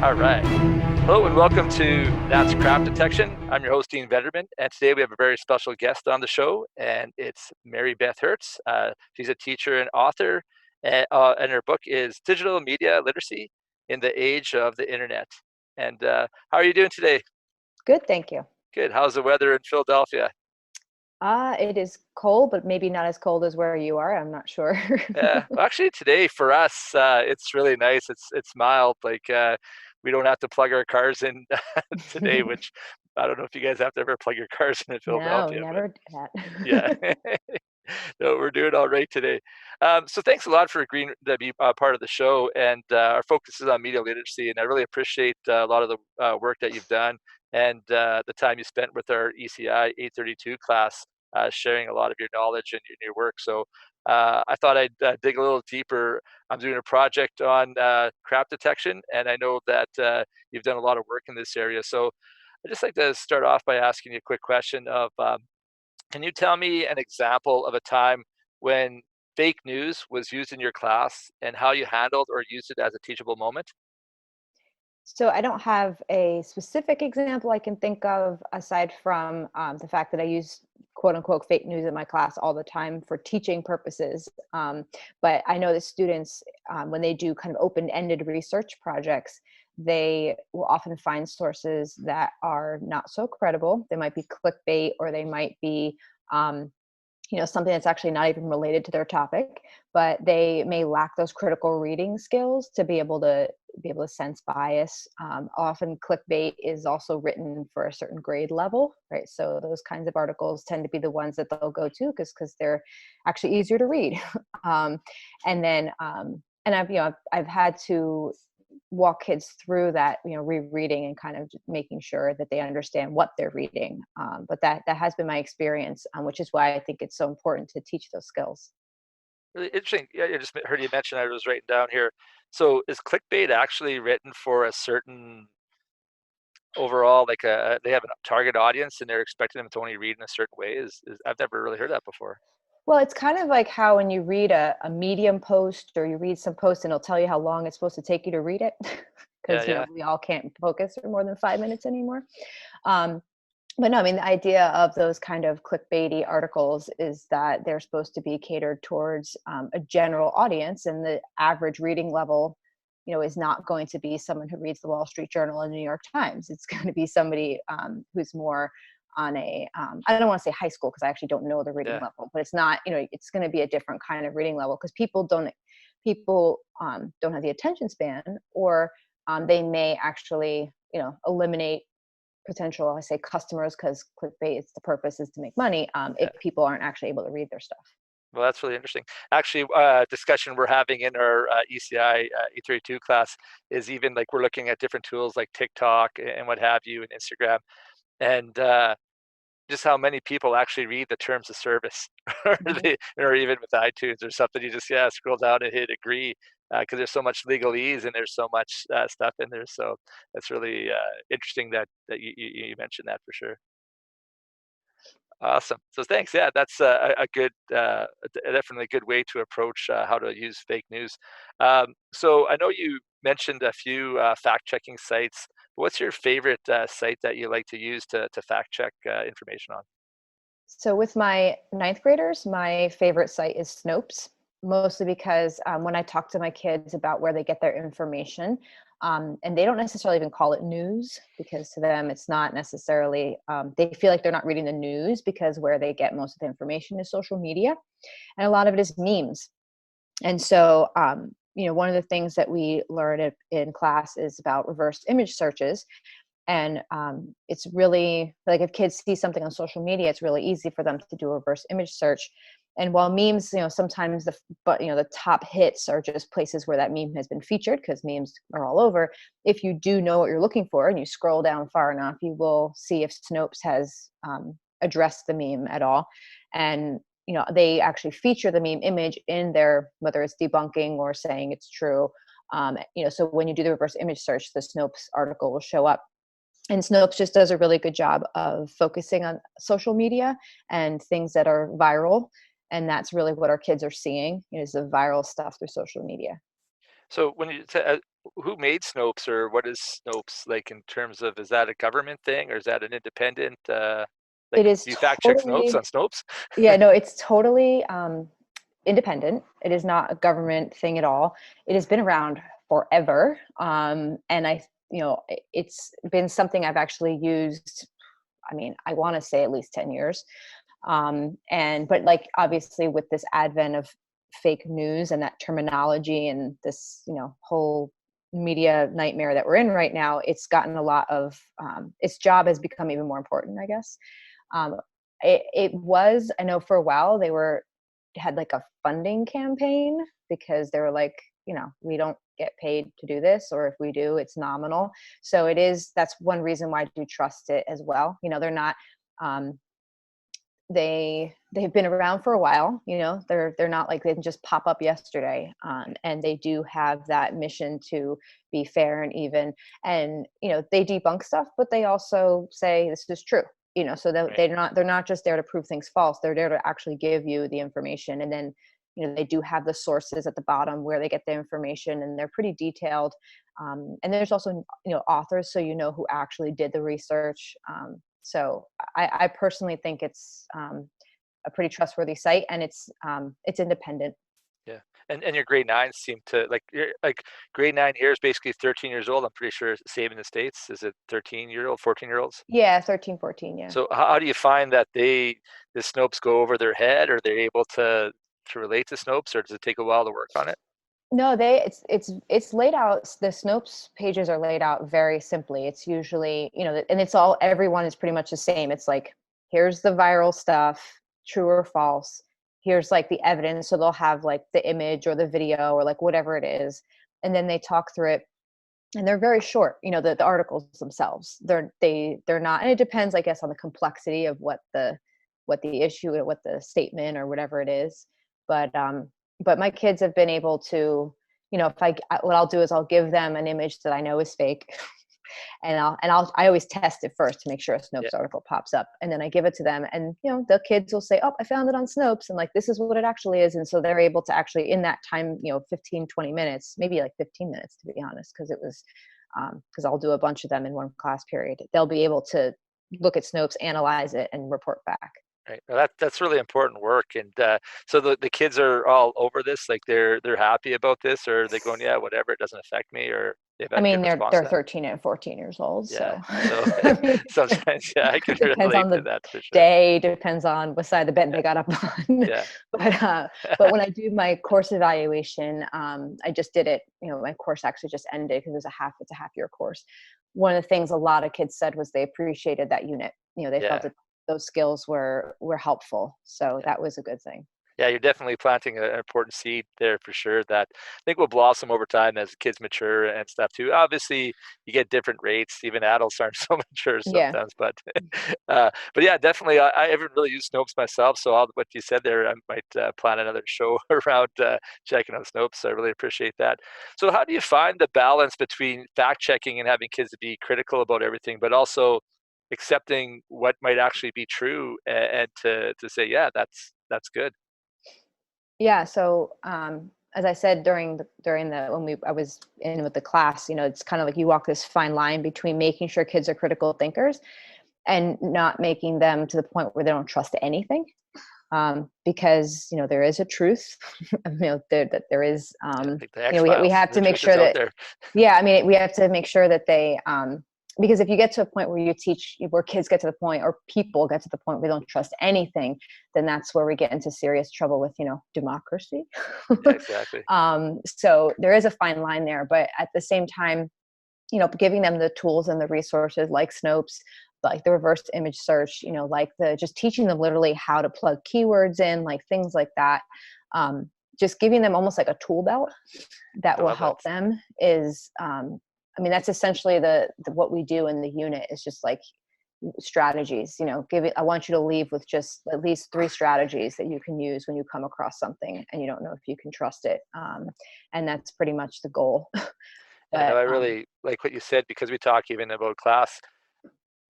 All right. Hello and welcome to That's Crap Detection. I'm your host, Dean Venderman, and today we have a very special guest on the show, and it's Mary Beth Hertz. She's a teacher and author, and her book is Digital Media Literacy in the Age of the Internet. And how are you doing today? Good, thank you. Good. How's the weather in Philadelphia? It is cold, but maybe not as cold as where you are. I'm not sure. Yeah, well, actually, today for us, it's really nice. It's mild. We don't have to plug our cars in today, which I don't know if you guys have to ever plug your cars in No, Philadelphia, but never did yeah, that. no, we're doing all right today. So thanks a lot for agreeing to be part of the show. And our focus is on media literacy, and I really appreciate a lot of the work that you've done and the time you spent with our ECI 832 class, sharing a lot of your knowledge and your work. So I thought I'd dig a little deeper. I'm doing a project on crap detection, and I know that you've done a lot of work in this area. So I'd just like to start off by asking you a quick question of, can you tell me an example of a time when fake news was used in your class and how you handled or used it as a teachable moment? So I don't have a specific example I can think of aside from the fact that I use quote unquote fake news in my class all the time for teaching purposes. But I know that students, when they do kind of open-ended research projects, they will often find sources that are not so credible. They might be clickbait, or they might be something that's actually not even related to their topic, but they may lack those critical reading skills to be able to sense bias. Often clickbait is also written for a certain grade level, right? So those kinds of articles tend to be the ones that they'll go to because they're actually easier to read. um, and then and I've had to walk kids through that, rereading and kind of just making sure that they understand what they're reading. But that has been my experience, which is why I think it's so important to teach those skills. Really interesting. Yeah, I just heard you mention. I was writing down here. So is clickbait actually written for a certain overall, they have a target audience and they're expecting them to only read in a certain way? I've never really heard that before. Well, it's kind of like how when you read a Medium post, or you read some post and it'll tell you how long it's supposed to take you to read it, Yeah, because yeah. we all can't focus for more than 5 minutes anymore. Um, but no, I mean, the idea of those kind of clickbaity articles is that they're supposed to be catered towards a general audience, and the average reading level, is not going to be someone who reads the Wall Street Journal and the New York Times. It's going to be somebody who's more on I don't want to say high school because I actually don't know the reading Yeah. level, but it's not, it's going to be a different kind of reading level because people don't have the attention span, or they may actually, eliminate potential, I say customers, because clickbait, it's the purpose is to make money, if Yeah. people aren't actually able to read their stuff. Well, that's really interesting. Actually, discussion we're having in our ECI E32 class is even like we're looking at different tools like TikTok and what have you, and Instagram, and just how many people actually read the terms of service, or Mhm. or even with iTunes or something. You just scroll down and hit agree because there's so much legalese and there's so much stuff in there. So that's really interesting that you mentioned that for sure. Awesome. So thanks. Yeah, that's a good, definitely a good way to approach how to use fake news. So I know you mentioned a few fact-checking sites. What's your favorite site that you like to use to fact check information on? So with my ninth graders, my favorite site is Snopes, mostly because when I talk to my kids about where they get their information, and they don't necessarily even call it news, because to them it's not necessarily, they feel like they're not reading the news because where they get most of the information is social media, and a lot of it is memes. And so, one of the things that we learn in class is about reverse image searches. And it's really like if kids see something on social media, it's really easy for them to do a reverse image search. And while memes, sometimes the top hits are just places where that meme has been featured, because memes are all over. If you do know what you're looking for and you scroll down far enough, you will see if Snopes has addressed the meme at all. And they actually feature the meme image in their, whether it's debunking or saying it's true. So when you do the reverse image search, the Snopes article will show up. And Snopes just does a really good job of focusing on social media and things that are viral. And that's really what our kids are seeing, is the viral stuff through social media. So when you who made Snopes, or what is Snopes like in terms of, is that a government thing or is that an independent, like, It is do you fact check Snopes totally, on Snopes? yeah, no, it's totally independent. It is not a government thing at all. It has been around forever. And it's been something I've actually used. I mean, I want to say at least 10 years. But like, obviously with this advent of fake news and that terminology and this, whole media nightmare that we're in right now, it's gotten a lot of, its job has become even more important, I guess. Um, it was, I know for a while had like a funding campaign because they were like, we don't get paid to do this, or if we do, it's nominal. So that's one reason why I do trust it as well. They're not, um, they've been around for a while. They're not like they can just pop up yesterday. And they do have that mission to be fair and even, and they debunk stuff, but they also say this is true. So that Right. they're not just there to prove things false. They're there to actually give you the information. And then they do have the sources at the bottom where they get the information, and they're pretty detailed. And there's also authors, so who actually did the research. So I personally think it's a pretty trustworthy site, and it's independent. Yeah. And your grade nines seem to like, like grade nine here is basically 13 years old. I'm pretty sure it's the same in the States. Is it 13-year-old, 14-year-olds? Yeah, 13, 14. Yeah. So how do you find that the Snopes go over their head? Are they able to relate to Snopes, or does it take a while to work on it? No, it's laid out. The Snopes pages are laid out very simply. It's usually, and it's all, everyone is pretty much the same. It's like, here's the viral stuff, true or false. Here's like the evidence. So they'll have like the image or the video or like whatever it is. And then they talk through it, and they're very short, the articles themselves. They're not, and it depends, I guess, on the complexity of what the issue, or what the statement or whatever it is. But my kids have been able to, what I'll do is I'll give them an image that I know is fake. I always test it first to make sure a Yeah. Snopes article pops up, and then I give it to them, and the kids will say, "Oh, I found it on Snopes," and like, this is what it actually is. And so they're able to actually, in that time, 15, 20 minutes, maybe like 15 minutes, to be honest, because it was, because I'll do a bunch of them in one class period. They'll be able to look at Snopes, analyze it, and report back. Right. Well, that's really important work. And so the kids are all over this, like they're happy about this, or they're going, yeah, whatever, it doesn't affect me, or they've I had a good mean, response they're to that. 13 and 14 years old, Yeah. so So I mean, sometimes, yeah, I can depends relate on to the that for sure. day, depends on what side of the bed Yeah. they got up on. Yeah. But when I do my course evaluation, I just did it. My course actually just ended because it's a half year course. One of the things a lot of kids said was they appreciated that unit. They felt Yeah. that those skills were helpful, so Yeah. that was a good thing. Yeah, you're definitely planting an important seed there for sure that I think will blossom over time as kids mature and stuff too. Obviously, you get different rates. Even adults aren't so mature Yeah. sometimes, but yeah, definitely. I haven't really used Snopes myself, so what you said there, I might plan another show around checking out Snopes. I really appreciate that. So, how do you find the balance between fact checking and having kids to be critical about everything, but also accepting what might actually be true, and to say, yeah, that's good. Yeah. So, as I said during the when I was in with the class, it's kind of like you walk this fine line between making sure kids are critical thinkers and not making them to the point where they don't trust anything. Because there is a truth, that there is, Yeah, like the X we Files. have The to make truth is sure out that, there. yeah, I mean, we have to make sure that because if you get to a point where kids get to the point, or people get to the point where they don't trust anything, then that's where we get into serious trouble with, democracy. Yeah, exactly. So there is a fine line there, but at the same time, giving them the tools and the resources like Snopes, like the reverse image search, like just teaching them literally how to plug keywords in, like things like that. Just giving them almost like a tool belt that I will love that. help them is, I mean, that's essentially what we do in the unit is just like strategies, I want you to leave with just at least 3 strategies that you can use when you come across something and you don't know if you can trust it. And that's pretty much the goal. Yeah, no, But I really like what you said, because we talk even about class.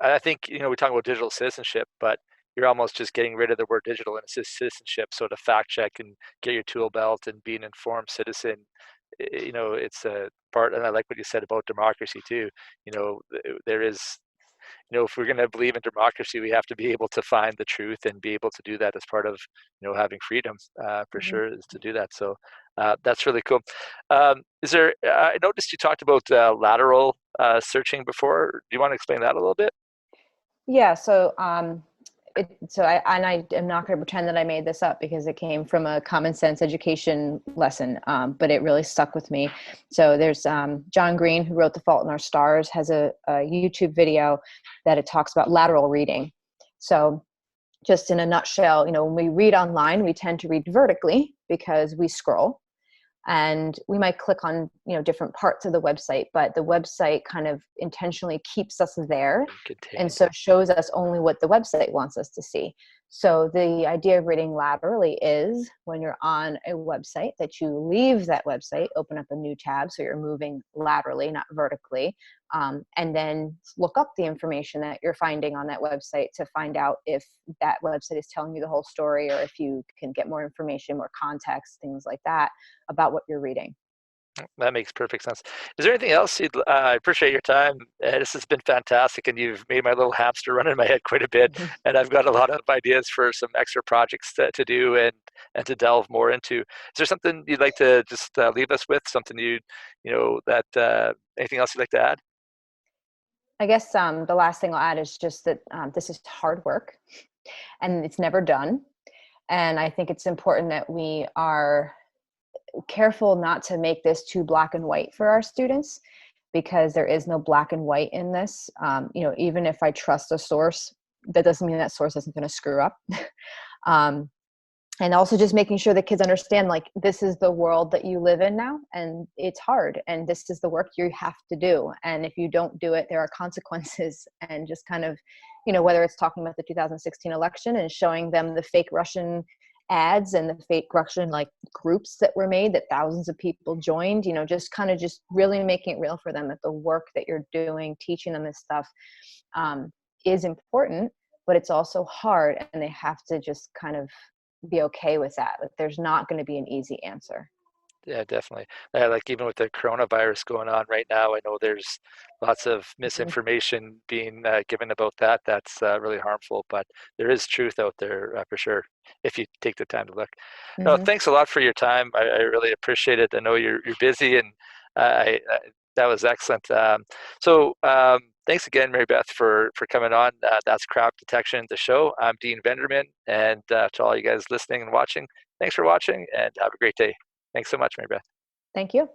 I think, we talk about digital citizenship, but you're almost just getting rid of the word digital and it's just citizenship. So to fact check and get your tool belt and be an informed citizen, it's a part, and I like what you said about democracy too. There is, if we're going to believe in democracy, we have to be able to find the truth and be able to do that as part of, having freedom, for Mhm. sure, is to do that. So that's really cool. Is there? I noticed you talked about lateral searching before. Do you want to explain that a little bit? Yeah. I am not going to pretend that I made this up because it came from a common sense education lesson, but it really stuck with me. So there's John Green, who wrote The Fault in Our Stars, has a YouTube video that it talks about lateral reading. So just in a nutshell, when we read online, we tend to read vertically because we scroll, and we might click on different parts of the website, but the website kind of intentionally keeps us there, and Contained. so shows us only what the website wants us to see. So the idea of reading laterally is, when you're on a website, that you leave that website, open up a new tab, so you're moving laterally, not vertically, and then look up the information that you're finding on that website to find out if that website is telling you the whole story, or if you can get more information, more context, things like that about what you're reading. That makes perfect sense. Is there anything else I appreciate your time. This has been fantastic, and you've made my little hamster run in my head quite a bit. And I've got a lot of ideas for some extra projects to do and to delve more into. Is there something you'd like to just leave us with? Something that anything else you'd like to add? I guess the last thing I'll add is just that this is hard work and it's never done. And I think it's important that we are careful not to make this too black and white for our students, because there is no black and white in this. Even if I trust a source, that doesn't mean that source isn't going to screw up. um, and also just making sure the kids understand, like, this is the world that you live in now, and it's hard, and this is the work you have to do, and if you don't do it, there are consequences. And just kind of, whether it's talking about the 2016 election and showing them the fake Russian ads and the fake Russian like groups that were made that thousands of people joined, just really making it real for them that the work that you're doing, teaching them this stuff, is important, but it's also hard, and they have to just kind of be okay with that. Like, there's not going to be an easy answer. Yeah, definitely. Like, even with the coronavirus going on right now, I know there's lots of Mhm. misinformation being given about that. That's really harmful, but there is truth out there, for sure, if you take the time to look. No, Mhm. thanks a lot for your time. I really appreciate it. I know you're busy, and that was excellent. Thanks again, Mary Beth, for coming on. That's Crowd Detection, the show. I'm Dean Venderman, and to all you guys listening and watching, thanks for watching, and have a great day. Thanks so much, Mary Beth. Thank you.